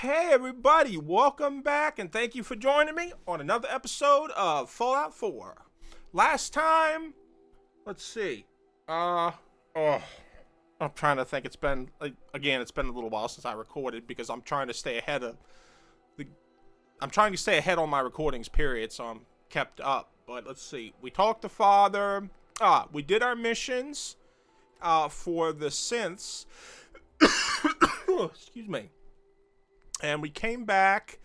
Hey everybody, welcome back and thank you for joining me on another episode of Fallout 4. Last time, let's see. Oh, I'm trying to think. It's been it's been a little while since I recorded because I'm trying to stay ahead of the I'm trying to stay ahead on my recordings period, so I'm kept up. But let's see. We talked to Father. We did our missions for the synths. Excuse me. And we came back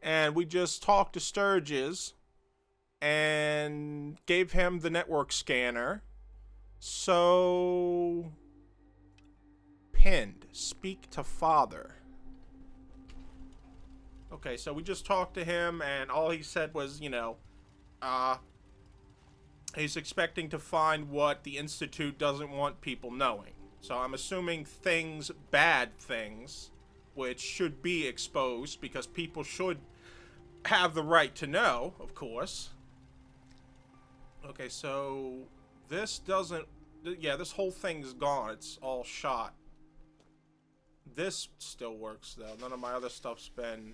and we just talked to Sturgis and gave him the network scanner. So, pinned. Speak to Father. Okay, so we just talked to him and all he said was, he's expecting to find what the Institute doesn't want people knowing. So I'm assuming things, bad things, which should be exposed because people should have the right to know, of course. Okay, so this doesn't... Yeah, this whole thing's gone. It's all shot. This still works, though. None of my other stuff's been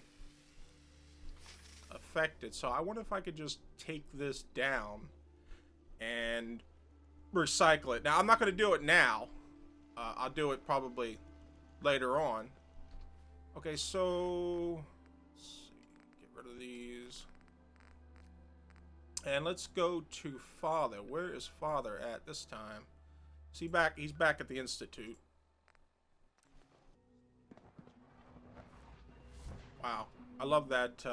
affected. So I wonder if I could just take this down and recycle it. Now, I'm not going to do it now. I'll do it probably later on. Okay, so let's see. Get rid of these. And let's go to Father. Where is Father at this time? Is he back? He's back at the Institute. Wow. I love that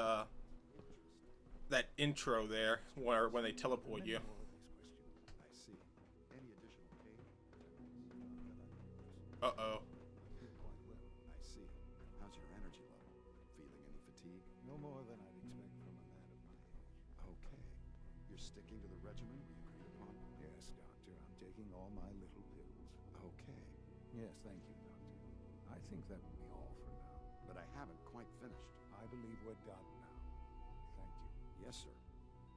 that intro there where when they teleport you. Uh-oh. No more than I'd expect from a man of my age. Okay. You're sticking to the regimen we agreed upon? Yes, Doctor. I'm taking all my little pills. Okay. Yes, thank you, Doctor. I think that will be all for now. But I haven't quite finished. I believe we're done now. Thank you. Yes, sir.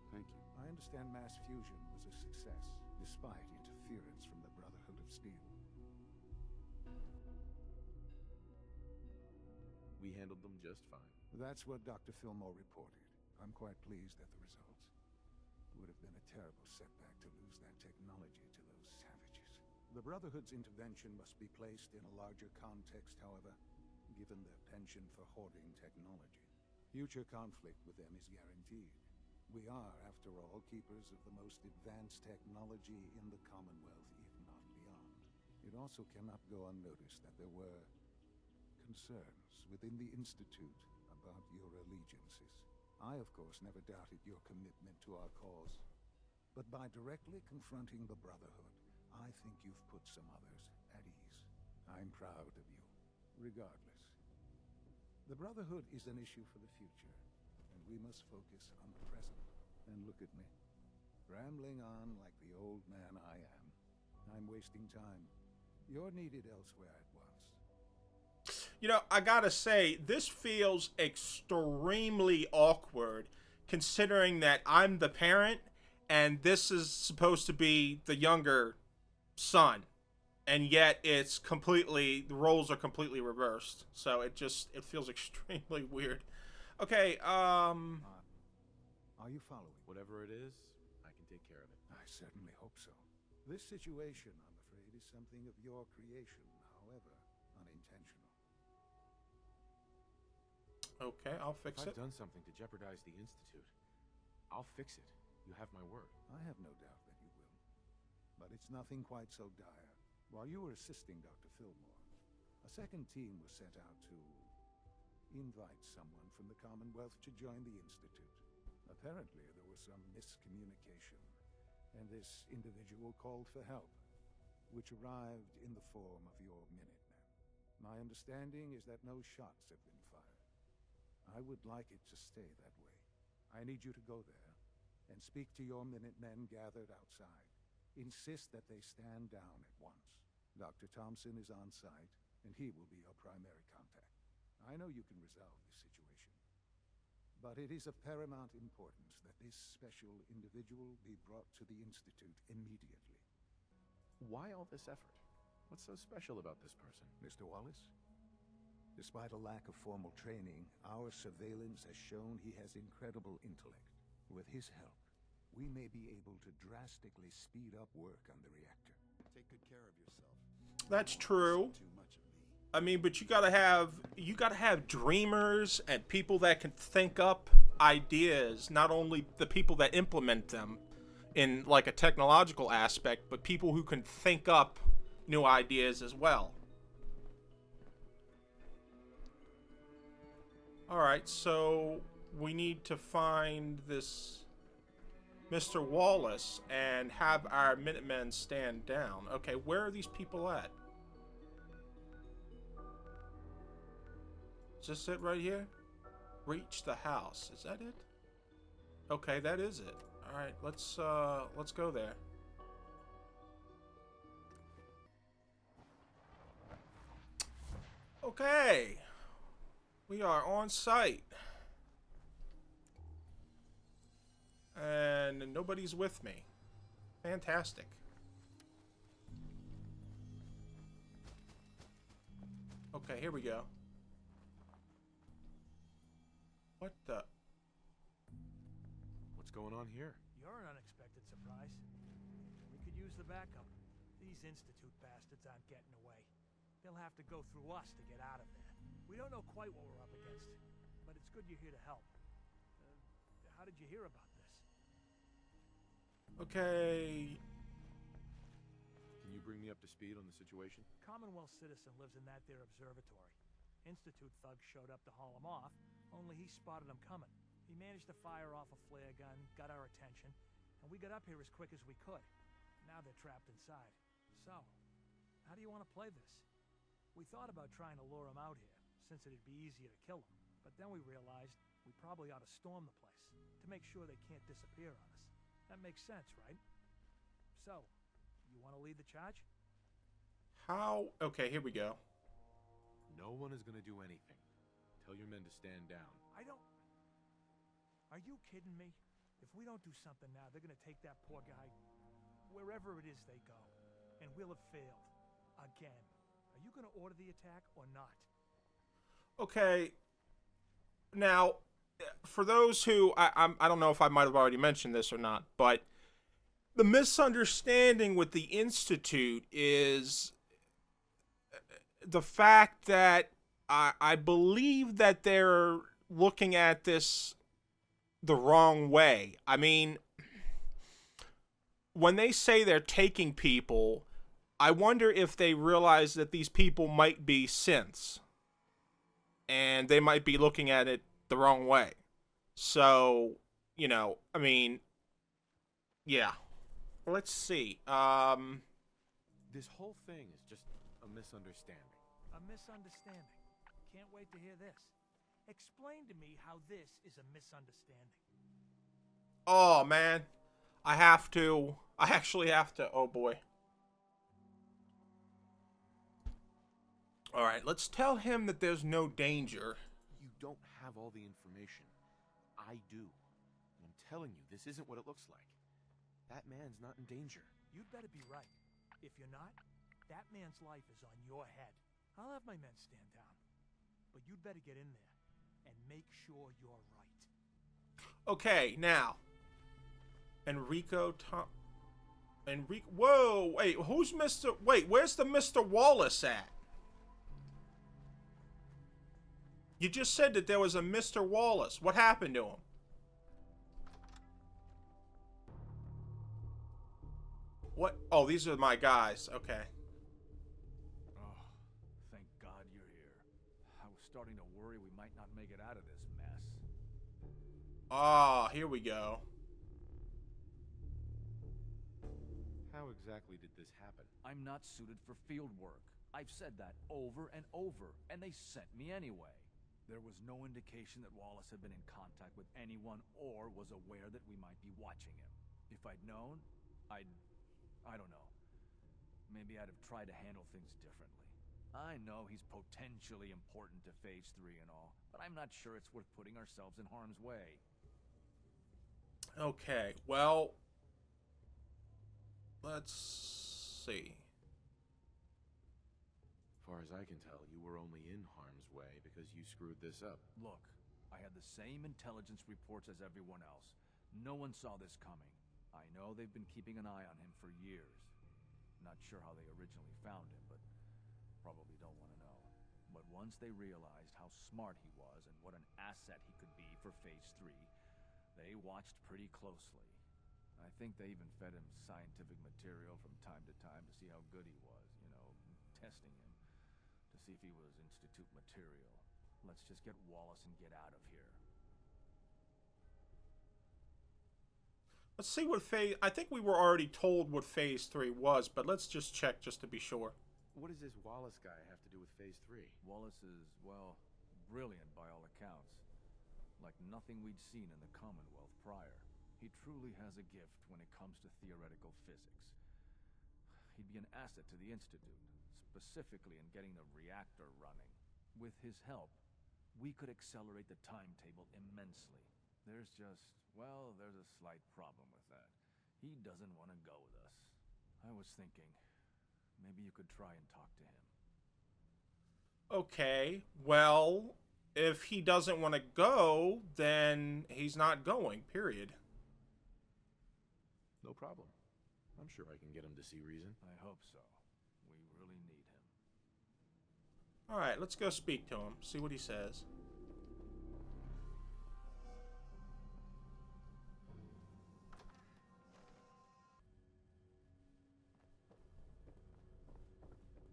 Thank you. I understand mass fusion was a success, despite interference from the Brotherhood of Steel. We handled them just fine. That's what Dr. Fillmore reported. I'm quite pleased at the results. It would have been a terrible setback to lose that technology to those savages. The Brotherhood's intervention must be placed in a larger context, however, given their penchant for hoarding technology. Future conflict with them is guaranteed. We are, after all, keepers of the most advanced technology in the Commonwealth, if not beyond. It also cannot go unnoticed that there were concerns within the Institute about your allegiances. I, of course, never doubted your commitment to our cause. But by directly confronting the Brotherhood, I think you've put some others at ease. I'm proud of you, regardless. The Brotherhood is an issue for the future, and we must focus on the present. And look at me, rambling on like the old man I am. I'm wasting time. You're needed elsewhere at once. You know, I gotta say, this feels extremely awkward considering that I'm the parent and this is supposed to be the younger son. And yet it's completely, the roles are completely reversed. So it feels extremely weird. Okay, Are you following? Whatever it is, I can take care of it. I certainly hope so. This situation, I'm afraid, is something of your creation, however unintentional. Okay, I'll fix If it. I've done something to jeopardize the Institute, I'll fix it. You have my word. I have no doubt that you will. But it's nothing quite so dire. While you were assisting Dr. Fillmore, a second team was sent out to invite someone from the Commonwealth to join the Institute. Apparently, there was some miscommunication, and this individual called for help, which arrived in the form of your Minutemen. My understanding is that no shots have been fired. I would like it to stay that way. I need you to go there and speak to your Minutemen gathered outside. Insist that they stand down at once. Dr. Thompson is on site, and he will be your primary contact. I know you can resolve this situation, but it is of paramount importance that this special individual be brought to the Institute immediately. Why all this effort? What's so special about this person? Mr. Wallace, Despite a lack of formal training, our surveillance has shown he has incredible intellect. With his help, we may be able to drastically speed up work on the reactor. Take good care of yourself. That's true. Too much of me. I mean, but you gotta have dreamers and people that can think up ideas, not only the people that implement them in like a technological aspect, but people who can think up new ideas as well. Alright, so we need to find this Mr. Wallace and have our Minutemen stand down. Okay, where are these people at? Is this it right here? Reach the house. Is that it? Okay, that is it. Alright, let's go there. Okay. We are on site. And nobody's with me. Fantastic. Okay, here we go. What the? What's going on here? You're an unexpected surprise. We could use the backup. These Institute bastards aren't getting away. They'll have to go through us to get out of there. We don't know quite what we're up against, but it's good you're here to help. How did you hear about this? Okay. Can you bring me up to speed on the situation? Commonwealth citizen lives in that there observatory. Institute thugs showed up to haul him off, only he spotted them coming. He managed to fire off a flare gun, got our attention, and we got up here as quick as we could. Now they're trapped inside. So, how do you want to play this? We thought about trying to lure him out here, since it'd be easier to kill him. But then we realized we probably ought to storm the place, to make sure they can't disappear on us. That makes sense, right? So, you want to lead the charge? How? Okay, here we go. No one is gonna do anything. Tell your men to stand down. Are you kidding me? If we don't do something now, they're gonna take that poor guy wherever it is they go. And we'll have failed. Again. Are you gonna order the attack or not? Okay. Now, for those who I don't know if I might have already mentioned this or not, but the misunderstanding with the Institute is the fact that I believe that they're looking at this the wrong way. I mean, when they say they're taking people, I wonder if they realize that these people might be synths. And they might be looking at it the wrong way. So, you know, I mean, yeah. Let's see. This whole thing is just a misunderstanding. A misunderstanding. Can't wait to hear this. Explain to me how this is a misunderstanding. Oh, man. I actually have to. Oh, boy. Alright, let's tell him that there's no danger. You don't have all the information. I do. And I'm telling you, this isn't what it looks like. That man's not in danger. You'd better be right. If you're not, that man's life is on your head. I'll have my men stand down. But you'd better get in there and make sure you're right. Okay, now. Whoa, wait, who's Mr. Wait, where's the Mr. Wallace at? You just said that there was a Mr. Wallace. What happened to him? What? Oh, these are my guys. Okay. Oh, thank God you're here. I was starting to worry we might not make it out of this mess. Ah, here we go. How exactly did this happen? I'm not suited for field work. I've said that over and over, and they sent me anyway. There was no indication that Wallace had been in contact with anyone or was aware that we might be watching him. If I'd known, I don't know. Maybe I'd have tried to handle things differently. I know he's potentially important to Phase 3 and all, but I'm not sure it's worth putting ourselves in harm's way. Okay, well, let's see. far as I can tell, you were only in harm's way because you screwed this up. Look, I had the same intelligence reports as everyone else. No one saw this coming. I know they've been keeping an eye on him for years. Not sure how they originally found him, but probably don't want to know. But once they realized how smart he was and what an asset he could be for Phase 3, they watched pretty closely. I think they even fed him scientific material from time to time to see how good he was, you know, testing him, to see if he was Institute material. Let's just get Wallace and get out of here. Let's see what phase... I think we were already told what Phase 3 was, but let's just check just to be sure. What does this Wallace guy have to do with Phase 3? Wallace is, well, brilliant by all accounts. Like nothing we'd seen in the Commonwealth prior. He truly has a gift when it comes to theoretical physics. He'd be an asset to the Institute, specifically in getting the reactor running. With his help, we could accelerate the timetable immensely. There's just, well, there's a slight problem with that. He doesn't want to go with us. I was thinking, maybe you could try and talk to him. Okay, well, if he doesn't want to go, then he's not going, period. No problem. I'm sure I can get him to see reason. I hope so. We really need him. Alright, let's go speak to him, see what he says.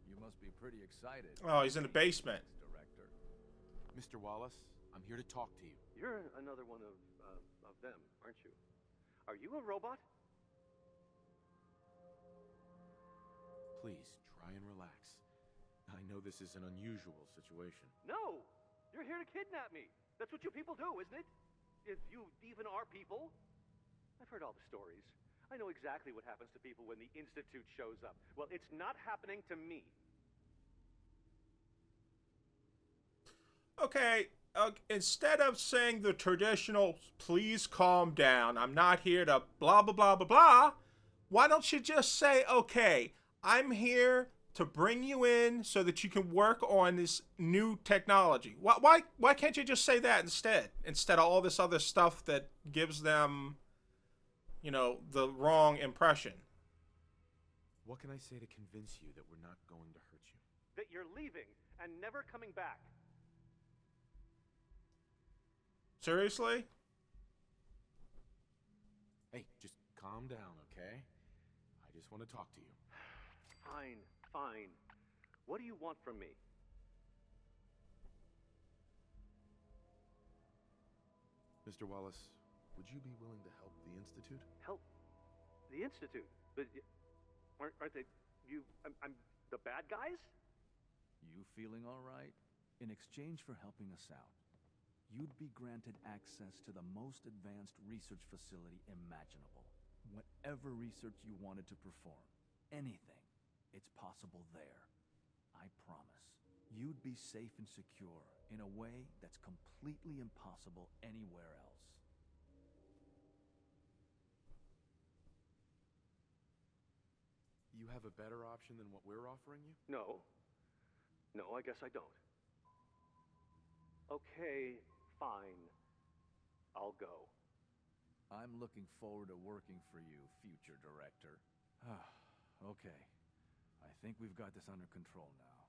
You must be pretty excited. Oh, he's in the basement. Director. Mr. Wallace, I'm here to talk to you. You're another one of them, aren't you? Are you a robot? Please, try and relax. I know this is an unusual situation. No! You're here to kidnap me. That's what you people do, isn't it? If you even are people. I've heard all the stories. I know exactly what happens to people when the Institute shows up. Well, it's not happening to me. Okay, instead of saying the traditional, please calm down, I'm not here to blah, blah, blah, blah, blah, why don't you just say, okay, I'm here to bring you in so that you can work on this new technology. Why can't you just say that instead of all this other stuff that gives them, you know, the wrong impression? What can I say to convince you that we're not going to hurt you? That you're leaving and never coming back. Seriously? Hey, just calm down, okay? I just want to talk to you. Fine, fine. What do you want from me? Mr. Wallace, would you be willing to help the Institute? Help the Institute? But aren't they... I'm the bad guys? You feeling all right? In exchange for helping us out, you'd be granted access to the most advanced research facility imaginable. Whatever research you wanted to perform, anything, it's possible there. I promise. You'd be safe and secure in a way that's completely impossible anywhere else. You have a better option than what we're offering you? No. No, I guess I don't. Okay, fine. I'll go. I'm looking forward to working for you, future director. Okay. I think we've got this under control now.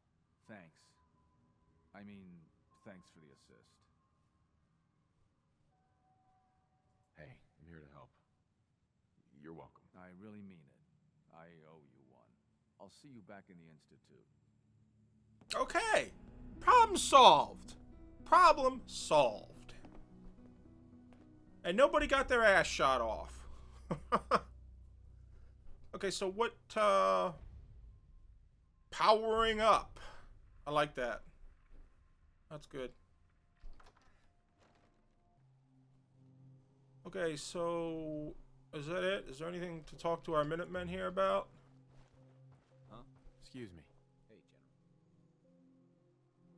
Thanks. I mean, thanks for the assist. Hey, I'm here to help. You're welcome. I really mean it. I owe you one. I'll see you back in the Institute. Okay. Problem solved. Problem solved. And nobody got their ass shot off. Okay, so what, powering up. I like that. That's good. Okay, so is that it? Is there anything to talk to our Minutemen here about? Huh? Excuse me. Hey, General.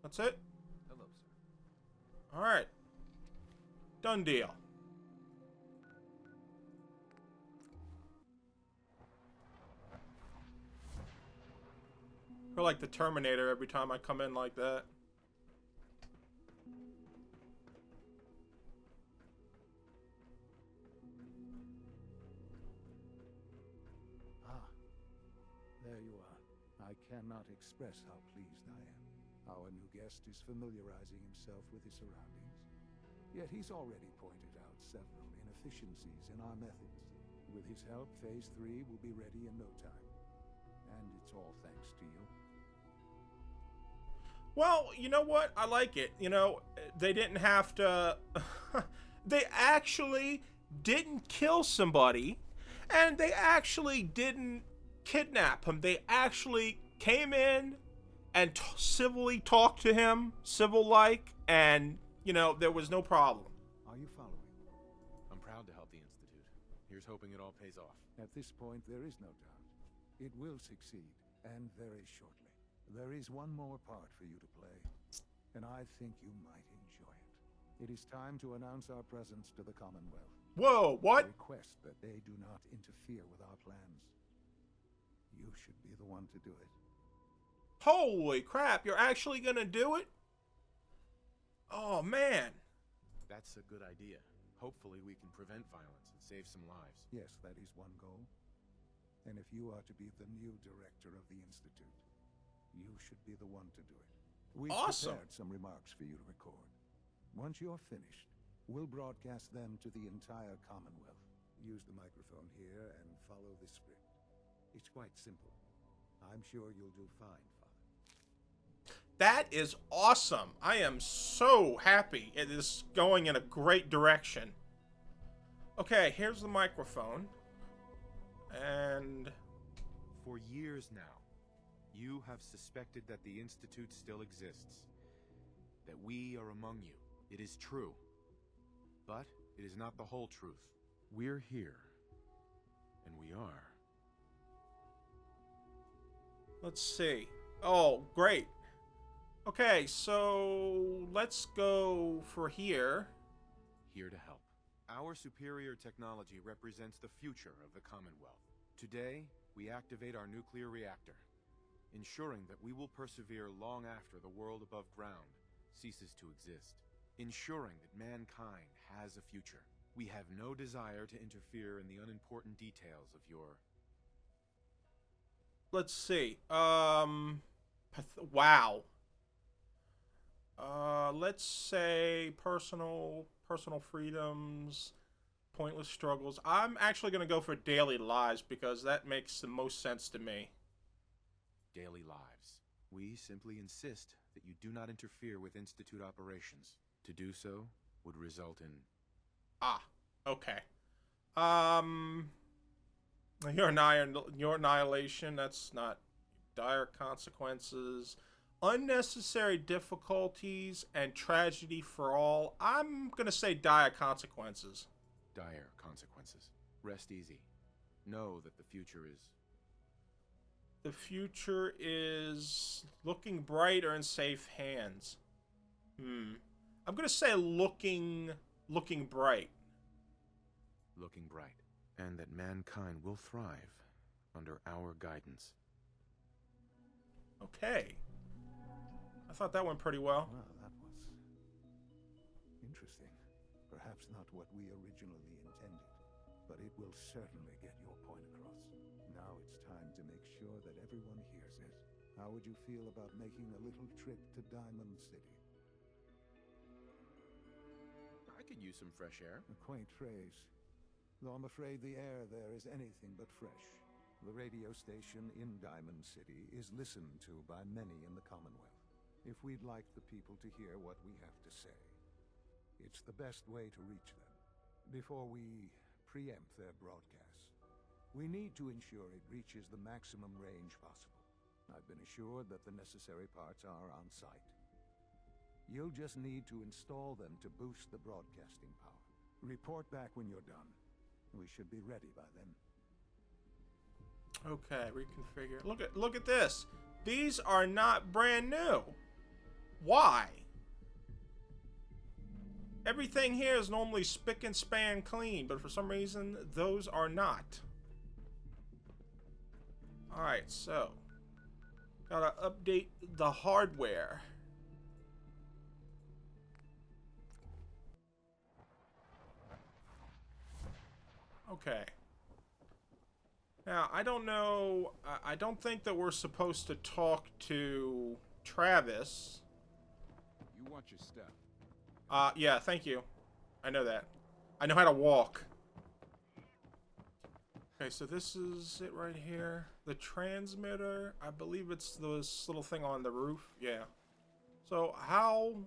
That's it? Hello, sir. Alright. Done deal. feel like the Terminator every time I come in like that. Ah, there you are. I cannot express how pleased I am. Our new guest is familiarizing himself with his surroundings. Yet he's already pointed out several inefficiencies in our methods. With his help, Phase 3 will be ready in no time. And it's all thanks to you. Well, you know what? I like it. You know, they didn't have to... They actually didn't kill somebody, and they actually didn't kidnap him. They actually came in and civilly talked to him, civil-like, and, you know, there was no problem. Are you following? I'm proud to help the Institute. Here's hoping it all pays off. At this point, there is no doubt. It will succeed, and very shortly. There is one more part for you to play, and I think you might enjoy it. It is time to announce our presence to the Commonwealth. Whoa, what? I request that they do not interfere with our plans. You should be the one to do it. Holy crap, you're actually gonna do it? Oh, man. That's a good idea. Hopefully we can prevent violence and save some lives. Yes, that is one goal. And if you are to be the new director of the Institute, you should be the one to do it. We've Awesome. prepared some remarks for you to record. Once you're finished, we'll broadcast them to the entire Commonwealth. Use the microphone here and follow the script. It's quite simple. I'm sure you'll do fine, Father. That is awesome. I am so happy. It is going in a great direction. Okay, here's the microphone. And... For years now, you have suspected that the Institute still exists. That we are among you. It is true. But it is not the whole truth. We're here. And we are. let's see. Oh, great. Okay, so let's go for here. Here to help. Our superior technology represents the future of the Commonwealth. Today, we activate our nuclear reactor, ensuring that we will persevere long after the world above ground ceases to exist, ensuring that mankind has a future. We have no desire to interfere in the unimportant details of your... Let's see. Wow. Let's say personal freedoms, pointless struggles. I'm actually going to go for daily lives because that makes the most sense to me. daily lives. We simply insist that you do not interfere with Institute operations. To do so would result in... Ah, okay. Your annihilation, that's not dire consequences. Unnecessary difficulties and tragedy for all. I'm gonna say dire consequences. dire consequences. Rest easy. Know that the future is... The future is looking bright or in safe hands. I'm gonna say looking bright. looking bright. And that mankind will thrive under our guidance. Okay. I thought that went pretty well. Well, that was interesting. Perhaps not what we originally intended, but it will certainly get your point across. Now it's time to make sure that everyone hears it. How would you feel about making a little trip to Diamond City? I could use some fresh air. A quaint phrase, though I'm afraid the air there is anything but fresh. The radio station in Diamond City is listened to by many in the Commonwealth. If we'd like the people to hear what we have to say, it's the best way to reach them. Before we preempt their broadcast, we need to ensure it reaches the maximum range possible. I've been assured that the necessary parts are on site. You'll just need to install them to boost the broadcasting power. Report back when you're done. We should be ready by then. Okay, reconfigure. Look at this. These are not brand new. Why? Everything here is normally spick and span clean, but for some reason, those are not. Alright, so. Gotta update the hardware. Okay. Now, I don't know. I don't think that we're supposed to talk to Travis. You watch your step. Yeah, thank you. I know that. I know how to walk. Okay, so this is it right here. The transmitter. I believe it's this little thing on the roof. Yeah. So how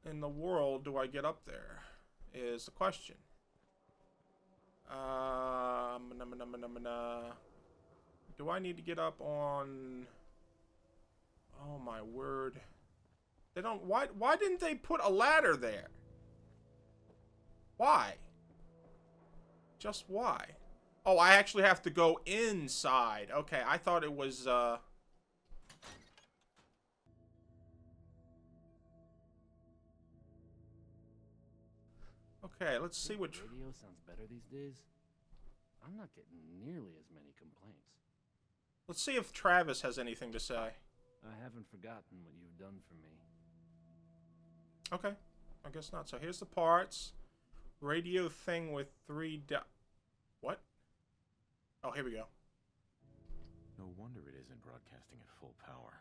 in the world do I get up there is the question. Do I need to get up on... Oh my word. They don't... Why didn't they put a ladder there? Why? Just why? Oh, I actually have to go inside. Okay, I thought it was, Okay, let's see what... Radio sounds better these days. I'm not getting nearly as many complaints. Let's see if Travis has anything to say. I haven't forgotten what you've done for me. Okay, I guess not. So here's the parts. Radio thing with 3 What? Oh, here we go. No wonder it isn't broadcasting at full power.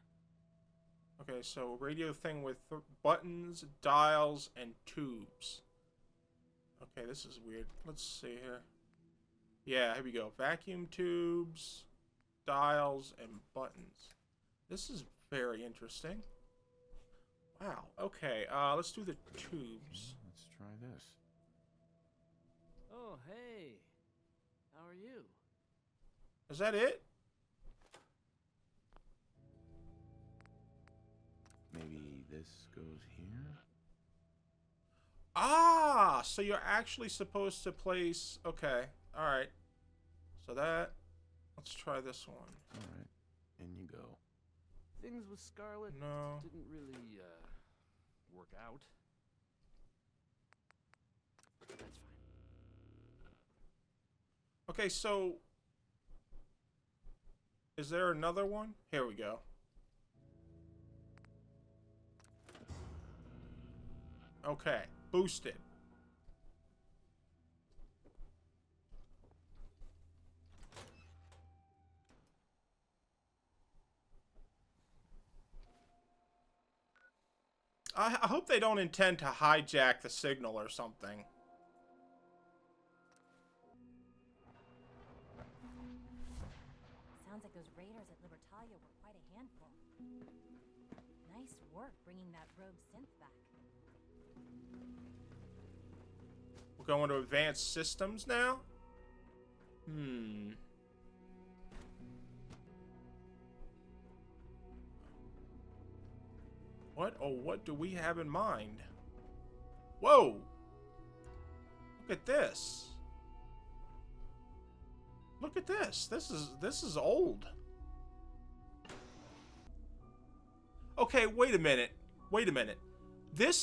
Okay, so radio thing with buttons, dials, and tubes. Okay, this is weird. Let's see here. Yeah, here we go. Vacuum tubes, dials, and buttons. This is very interesting. Wow. Okay, let's do the tubes. Let's try this. Oh, hey. How are you? Is that it? Maybe this goes here? Ah, so you're actually supposed to place... Okay, alright. So that... Let's try this one. Alright, in you go. Things with Scarlet No. didn't really, work out. That's fine. Okay, so... Is there another one? Here we go. Okay, boosted. I hope they don't intend to hijack the signal or something. Sounds like those raiders at Libertalia were quite a handful. Nice work bringing that rogue synth back. We're going to advanced systems now? What? Oh, what do we have in mind? Whoa! Look at this. Look at this. This is old. Okay, wait a minute. Wait a minute. This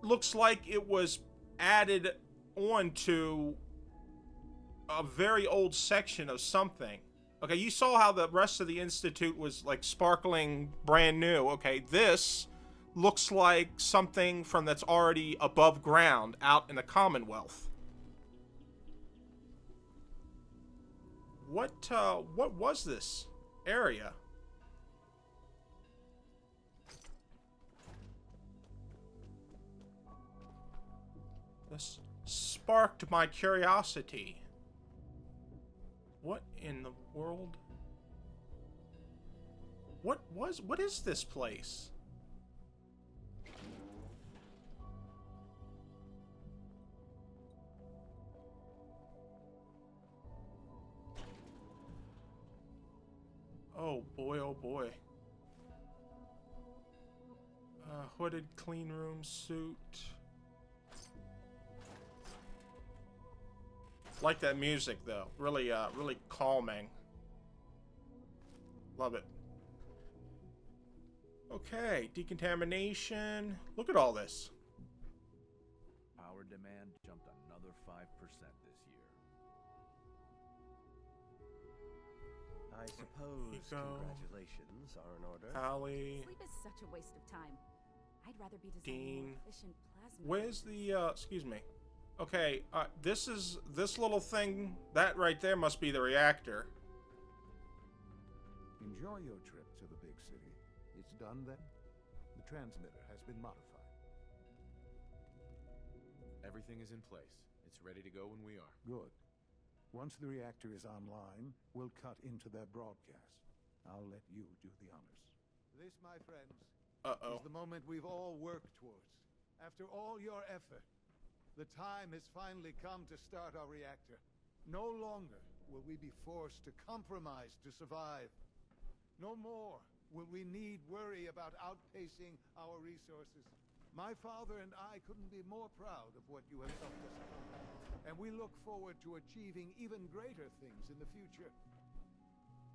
looks like it was added onto a very old section of something. Okay, you saw how the rest of the Institute was like sparkling brand new. Okay, this looks like something from that's already above ground out in the Commonwealth. What was this area? This sparked my curiosity. What in the world? What is this place? Oh boy, oh boy. Hooded clean room suit. Like that music though. Really, really calming. Love it. Okay, decontamination. Look at all this. Power demand jumped another 5% this year. I suppose Hiko. congratulations are in order. Allie. Sleep is such a waste of time. I'd rather be designing Dean. more efficient plasma. Where's the, excuse me. Okay, this little thing, that right there must be the reactor. Enjoy your trip to the big city. It's done then? The transmitter has been modified. Everything is in place. It's ready to go when we are. Good. Once the reactor is online, we'll cut into their broadcast. I'll let you do the honors. This, my friends, is the moment we've all worked towards. After all your effort, the time has finally come to start our reactor. No longer will we be forced to compromise to survive. No more will we need worry about outpacing our resources. My father and I couldn't be more proud of what you have helped us accomplish, and we look forward to achieving even greater things in the future.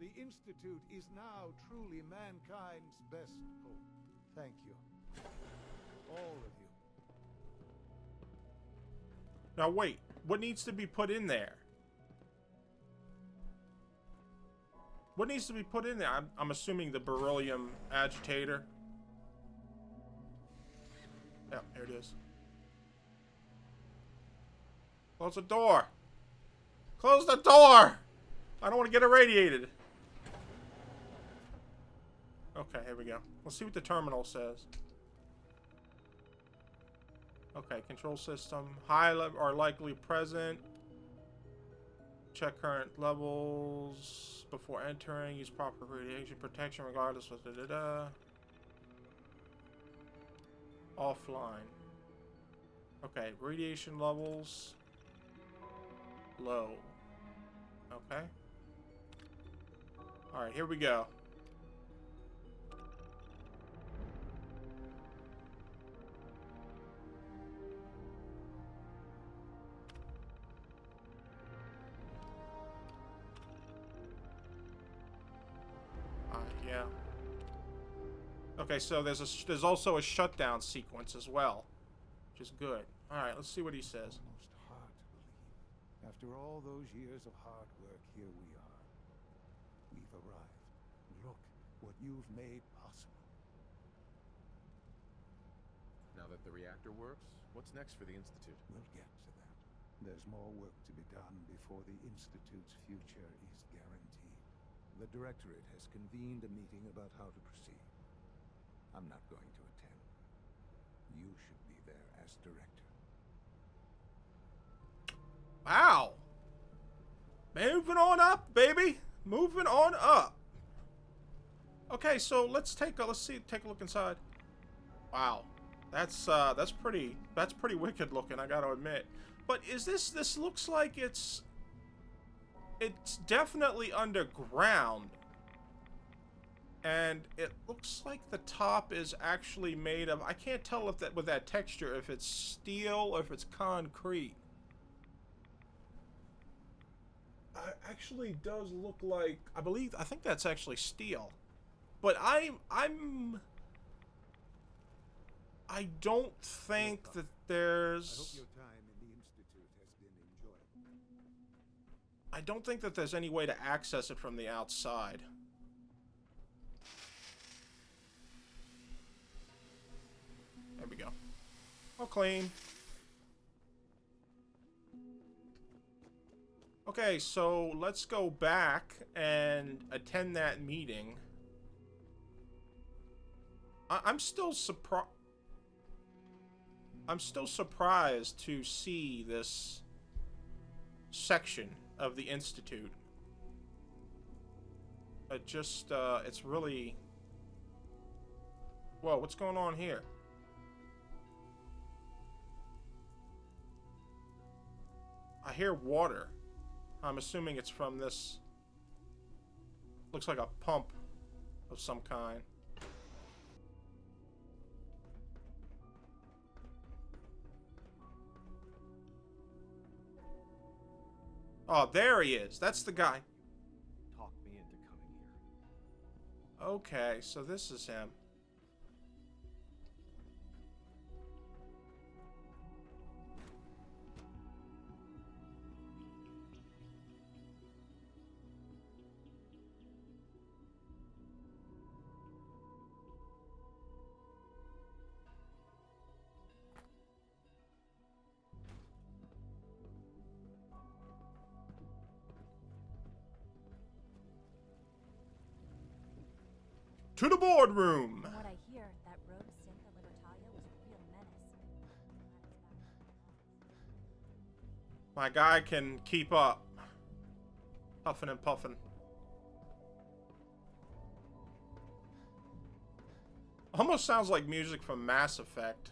The Institute is now truly mankind's best hope. Thank you. All of you. Now wait, what needs to be put in there? What needs to be put in there? I'm assuming the beryllium agitator. Yeah, there it is. Close the door. Close the door! I don't want to get irradiated. Okay, here we go. Let's see what the terminal says. Okay, control system. High level are likely present. Check current levels before entering. Use proper radiation protection regardless of Offline. Okay, radiation levels low. Okay. Alright, here we go. Yeah. Okay, so there's also a shutdown sequence as well, which is good. All right, let's see what he says. Almost hard to believe. After all those years of hard work, here we are. We've arrived. Look what you've made possible. Now that the reactor works, what's next for the Institute? We'll get to that. There's more work to be done before the Institute's future is guaranteed. The Directorate has convened a meeting about how to proceed. I'm not going to attend. You should be there as Director. Wow. Moving on up, baby. Moving on up. Okay, so let's take a look inside. Wow. That's pretty wicked looking, I gotta admit. But is this looks like it's definitely underground. And it looks like the top is actually made of, I can't tell if that with that texture if it's steel or if it's concrete. It actually does look like, I think that's actually steel. But I don't think that there's, I hope your time in the Institute has been enjoyable. I don't think that there's any way to access it from the outside. There we go. All clean. Okay, so let's go back and attend that meeting. I'm still surprised to see this section of the Institute. It's really... Whoa, what's going on here? I hear water. I'm assuming it's from this... Looks like a pump of some kind. Oh, there he is. That's the guy. Talk me into coming here. Okay, so this is him. to the boardroom. From what I hear, that rogue synth at Libertalia was a real menace. My guy can keep up. Huffing and puffing. Almost sounds like music from Mass Effect.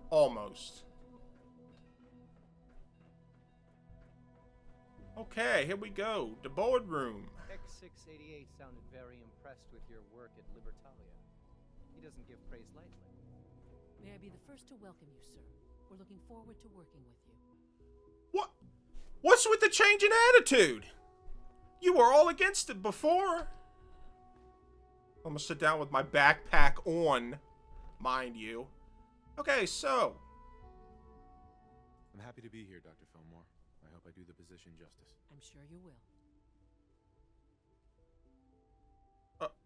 Almost. Okay, here we go. The boardroom. X688 sounded very impressed with your work at Libertalia. He doesn't give praise lightly. May I be the first to welcome you, sir. We're looking forward to working with you. What? What's with the change in attitude? You were all against it before. I'm gonna sit down with my backpack on, mind you. Okay, so. I'm happy to be here, Dr. Fillmore. I hope I do the position justice. I'm sure you will.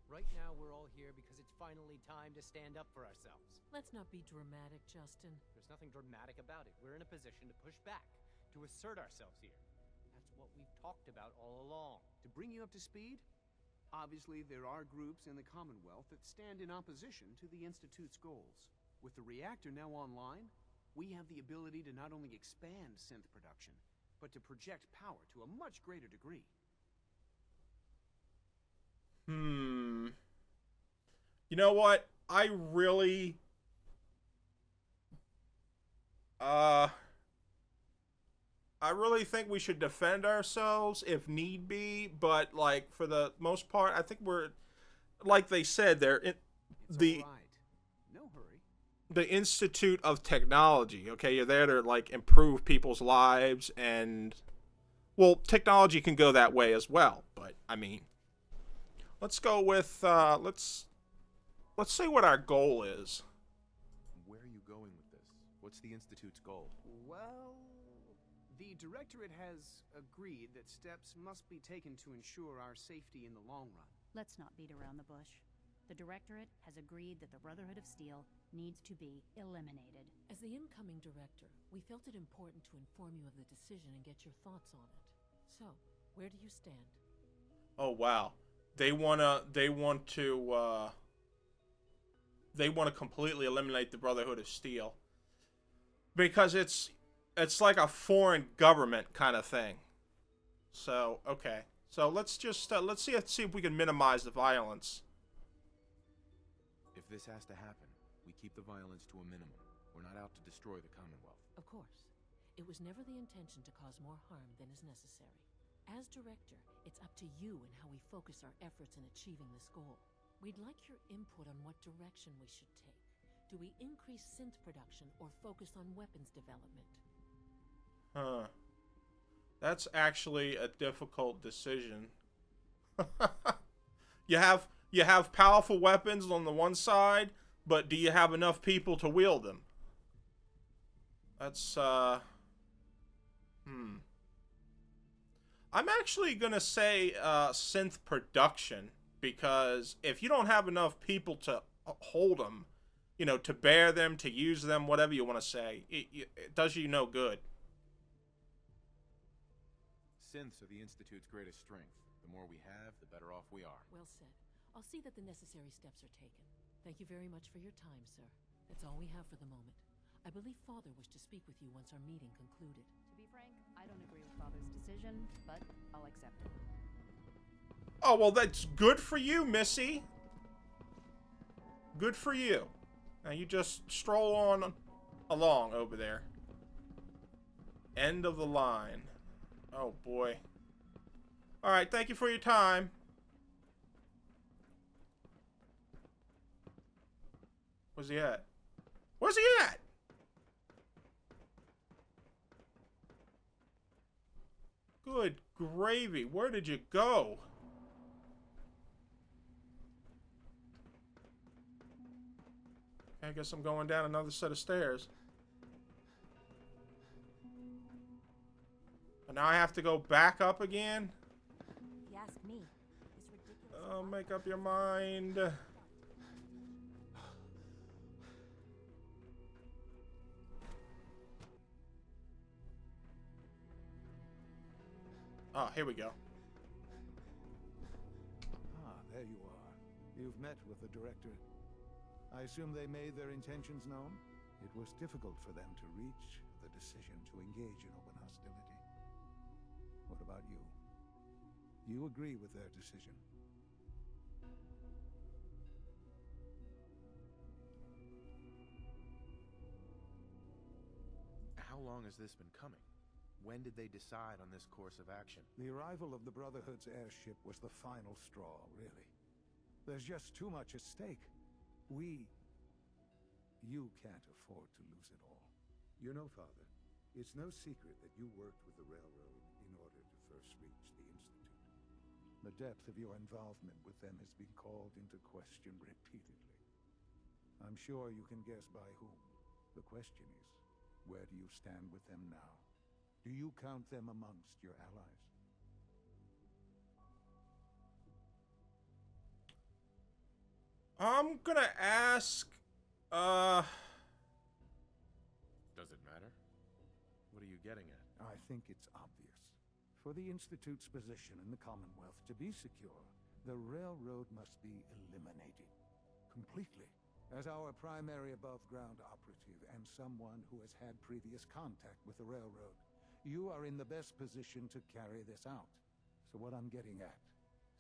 Right now, we're all here because it's finally time to stand up for ourselves. Let's not be dramatic, Justin. There's nothing dramatic about it. We're in a position to push back, to assert ourselves here. That's what we've talked about all along. To bring you up to speed, obviously there are groups in the Commonwealth that stand in opposition to the Institute's goals. With the reactor now online, we have the ability to not only expand synth production, but to project power to a much greater degree. You know what? I really... I really think we should defend ourselves if need be, but, like, for the most part, I think we're... Like they said, they're... It's all right. No hurry. The Institute of Technology, okay? You're there to, like, improve people's lives, and... Well, technology can go that way as well, but, I mean... Let's go with, let's say what our goal is. Where are you going with this? What's the Institute's goal? Well, the Directorate has agreed that steps must be taken to ensure our safety in the long run. Let's not beat around the bush. The Directorate has agreed that the Brotherhood of Steel needs to be eliminated. As the incoming director, we felt it important to inform you of the decision and get your thoughts on it. So, where do you stand? Oh, wow. They want to completely eliminate the Brotherhood of Steel. Because it's like a foreign government kind of thing. So, okay. So let's just, let's see if we can minimize the violence. If this has to happen, we keep the violence to a minimum. We're not out to destroy the Commonwealth. Of course. It was never the intention to cause more harm than is necessary. As director, it's up to you and how we focus our efforts in achieving this goal. We'd like your input on what direction we should take. Do we increase synth production or focus on weapons development? Huh. That's actually a difficult decision. You have powerful weapons on the one side, but do you have enough people to wield them? That's I'm actually gonna say synth production, because if you don't have enough people to hold them, you know, to bear them, to use them, whatever you want to say, it does you no good. Synths are the Institute's greatest strength. The more we have, the better off we are. Well said. I'll see that the necessary steps are taken. Thank you very much for your time, sir. That's all we have for the moment. I believe Father wished to speak with you once our meeting concluded. To be frank, I don't agree with Father's decision, but I'll accept it. Oh, well, that's good for you, Missy. Good for you. Now you just stroll on along over there. End of the line. Oh, boy. Alright, thank you for your time. Where's he at? Where's he at? Good gravy. Where did you go? I guess I'm going down another set of stairs. And now I have to go back up again? If you ask me, this ridiculous... Oh, make up your mind. Oh, here we go. Ah, there you are. You've met with the director. I assume they made their intentions known? It was difficult for them to reach the decision to engage in open hostility. What about you? You agree with their decision? How long has this been coming? When did they decide on this course of action? The arrival of the Brotherhood's airship was the final straw, really. There's just too much at stake. You can't afford to lose it all. You know, Father, it's no secret that you worked with the Railroad in order to first reach the Institute. The depth of your involvement with them has been called into question repeatedly. I'm sure you can guess by whom. The question is, where do you stand with them now? Do you count them amongst your allies? I'm gonna ask, Does it matter? What are you getting at? I think it's obvious. For the Institute's position in the Commonwealth to be secure, the Railroad must be eliminated. Completely. As our primary above-ground operative and someone who has had previous contact with the Railroad, you are in the best position to carry this out. So what I'm getting at,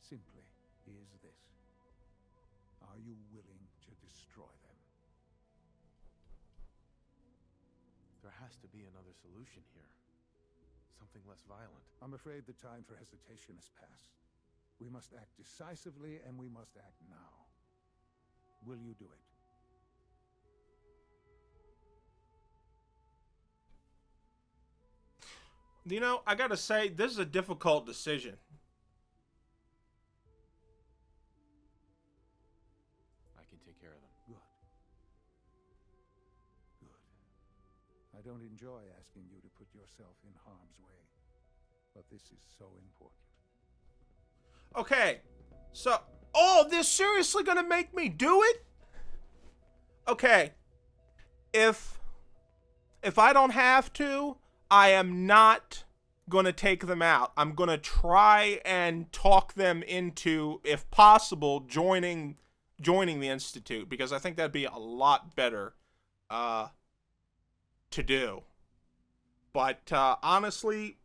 simply, is this. Are you willing to destroy them? There has to be another solution here. Something less violent. I'm afraid the time for hesitation has passed. We must act decisively, and we must act now. Will you do it? you know, I gotta say, this is a difficult decision. I can take care of them. Good. Good. I don't enjoy asking you to put yourself in harm's way, but this is so important. Okay, so, oh, they're seriously gonna make me do it? Okay, if I don't have to, I am not gonna take them out. I'm gonna try and talk them into, if possible, joining the Institute, because I think that'd be a lot better to do. But honestly,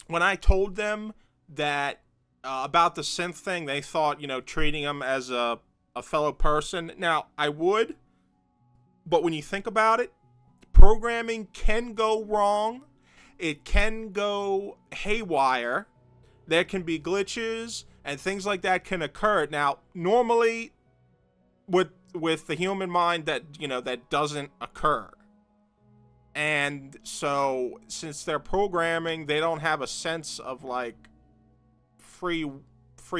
when I told them that about the synth thing, they thought, you know, treating them as a fellow person. Now, I would, but when you think about it, programming can go wrong. It can go haywire. There can be glitches and things like that can occur. Now, normally with the human mind, that, you know, that doesn't occur. And so since they're programming, they don't have a sense of like free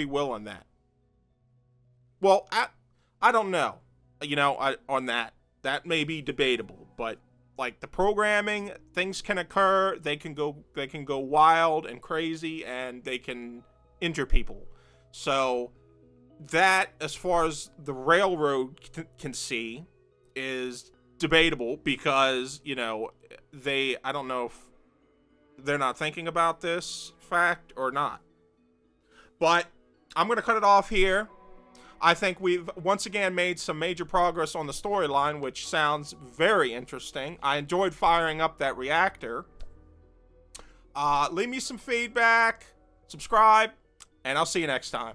will in that. Well, I don't know. You know, on that may be debatable, but like the programming, things can occur. They can go wild and crazy, and they can injure people. So that, as far as the Railroad can see, is debatable, because, you know, I don't know if they're not thinking about this fact or not. But I'm going to cut it off here. I think we've once again made some major progress on the storyline, which sounds very interesting. I enjoyed firing up that reactor. Leave me some feedback, subscribe, and I'll see you next time.